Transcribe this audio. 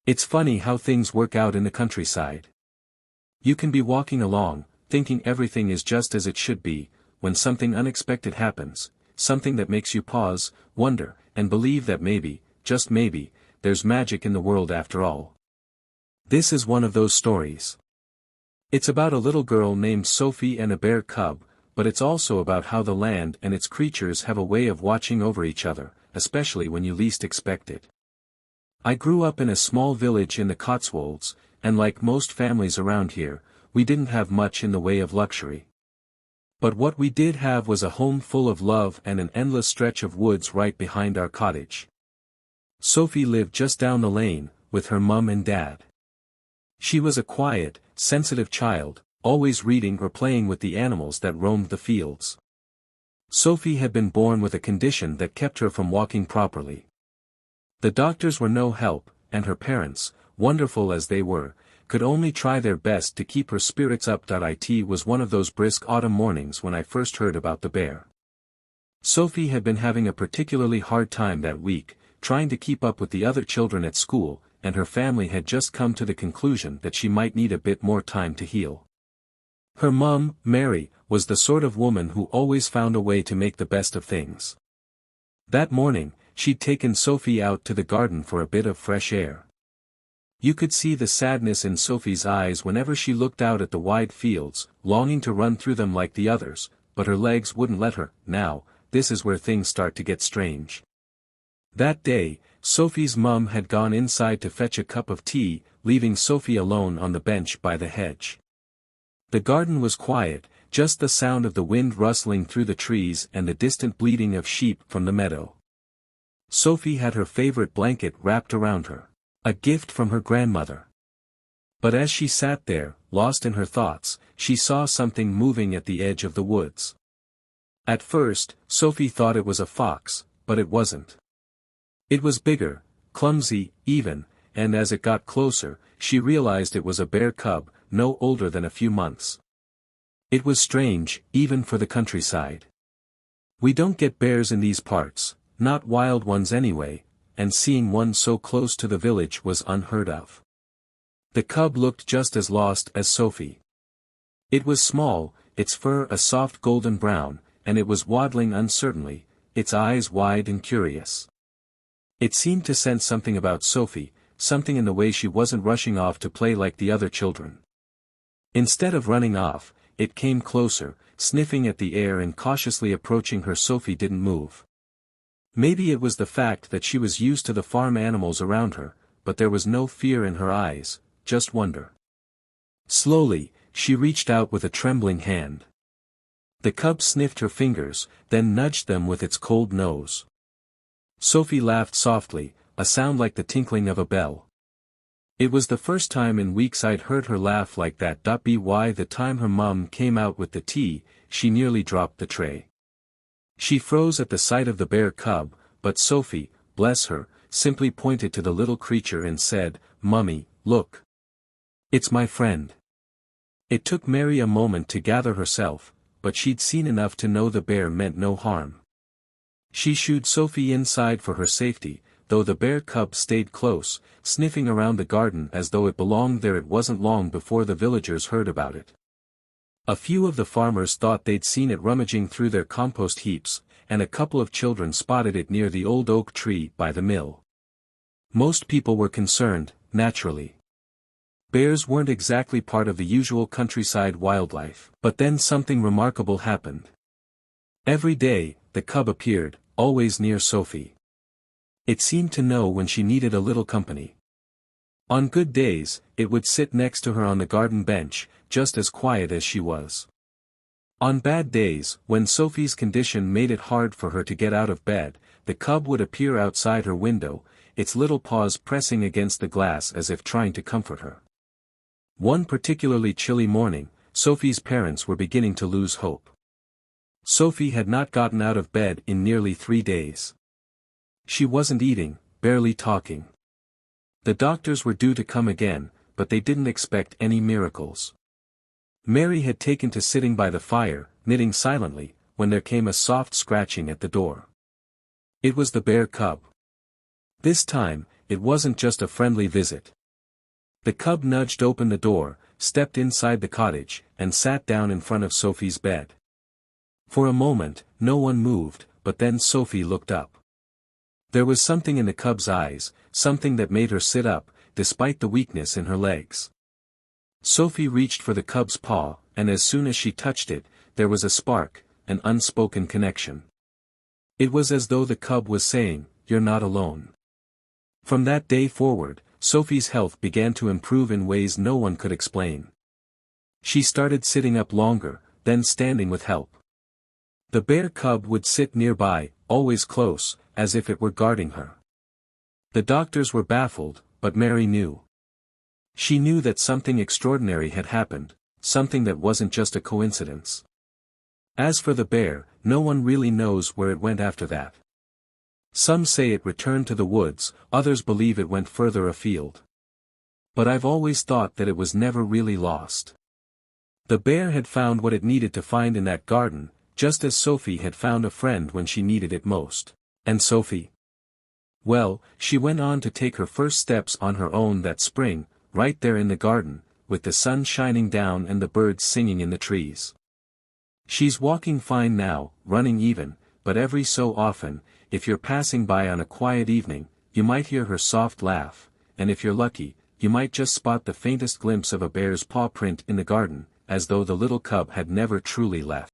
It's funny how things work out in the countryside. You can be walking along, thinking everything is just as it should be, when something unexpected happens, something that makes you pause, wonder, and believe that maybe, just maybe, there's magic in the world after all. This is one of those stories. It's about a little girl named Sophie and a bear cub, but it's also about how the land and its creatures have a way of watching over each other, especially when you least expect it. I grew up in a small village in the Cotswolds, and like most families around here, we didn't have much in the way of luxury. But what we did have was a home full of love and an endless stretch of woods right behind our cottage. Sophie lived just down the lane, with her mum and dad. She was a quiet, sensitive child, always reading or playing with the animals that roamed the fields. Sophie had been born with a condition that kept her from walking properly. The doctors were no help, and her parents, wonderful as they were, could only try their best to keep her spirits up. It was one of those brisk autumn mornings when I first heard about the bear. Sophie had been having a particularly hard time that week, trying to keep up with the other children at school, and her family had just come to the conclusion that she might need a bit more time to heal. Her mum, Mary, was the sort of woman who always found a way to make the best of things. That morning, she'd taken Sophie out to the garden for a bit of fresh air. You could see the sadness in Sophie's eyes whenever she looked out at the wide fields, longing to run through them like the others, but her legs wouldn't let her. Now, this is where things start to get strange. That day, Sophie's mum had gone inside to fetch a cup of tea, leaving Sophie alone on the bench by the hedge. The garden was quiet, just the sound of the wind rustling through the trees and the distant bleating of sheep from the meadow. Sophie had her favorite blanket wrapped around her, a gift from her grandmother. But as she sat there, lost in her thoughts, she saw something moving at the edge of the woods. At first, Sophie thought it was a fox, but it wasn't. It was bigger, clumsy, even, and as it got closer, she realized it was a bear cub, no older than a few months. It was strange, even for the countryside. We don't get bears in these parts, not wild ones anyway, and seeing one so close to the village was unheard of. The cub looked just as lost as Sophie. It was small, its fur a soft golden brown, and it was waddling uncertainly, its eyes wide and curious. It seemed to sense something about Sophie, something in the way she wasn't rushing off to play like the other children. Instead of running off, it came closer, sniffing at the air and cautiously approaching her. Sophie didn't move. Maybe it was the fact that she was used to the farm animals around her, but there was no fear in her eyes, just wonder. Slowly, she reached out with a trembling hand. The cub sniffed her fingers, then nudged them with its cold nose. Sophie laughed softly, a sound like the tinkling of a bell. It was the first time in weeks I'd heard her laugh like that. By the time her mum came out with the tea, she nearly dropped the tray. She froze at the sight of the bear cub, but Sophie, bless her, simply pointed to the little creature and said, "Mummy, look. It's my friend." It took Mary a moment to gather herself, but she'd seen enough to know the bear meant no harm. She shooed Sophie inside for her safety, though the bear cub stayed close, sniffing around the garden as though it belonged there. It wasn't long before the villagers heard about it. A few of the farmers thought they'd seen it rummaging through their compost heaps, and a couple of children spotted it near the old oak tree by the mill. Most people were concerned, naturally. Bears weren't exactly part of the usual countryside wildlife. But then something remarkable happened. Every day, the cub appeared, always near Sophie. It seemed to know when she needed a little company. On good days, it would sit next to her on the garden bench, just as quiet as she was. On bad days, when Sophie's condition made it hard for her to get out of bed, the cub would appear outside her window, its little paws pressing against the glass as if trying to comfort her. One particularly chilly morning, Sophie's parents were beginning to lose hope. Sophie had not gotten out of bed in nearly 3 days. She wasn't eating, barely talking. The doctors were due to come again, but they didn't expect any miracles. Mary had taken to sitting by the fire, knitting silently, when there came a soft scratching at the door. It was the bear cub. This time, it wasn't just a friendly visit, The cub nudged open the door, stepped inside the cottage, and sat down in front of Sophie's bed. For a moment, no one moved, but then Sophie looked up. There was something in the cub's eyes, something that made her sit up, despite the weakness in her legs. Sophie reached for the cub's paw, and as soon as she touched it, there was a spark, an unspoken connection. It was as though the cub was saying, "You're not alone." From that day forward, Sophie's health began to improve in ways no one could explain. She started sitting up longer, then standing with help. The bear cub would sit nearby, always close, as if it were guarding her. The doctors were baffled, but Mary knew. She knew that something extraordinary had happened, something that wasn't just a coincidence. As for the bear, no one really knows where it went after that. Some say it returned to the woods, others believe it went further afield. But I've always thought that it was never really lost. The bear had found what it needed to find in that garden, just as Sophie had found a friend when she needed it most. And Sophie? Well, she went on to take her first steps on her own that spring, right there in the garden, with the sun shining down and the birds singing in the trees. She's walking fine now, running even, but every so often, if you're passing by on a quiet evening, you might hear her soft laugh, and if you're lucky, you might just spot the faintest glimpse of a bear's paw print in the garden, as though the little cub had never truly left.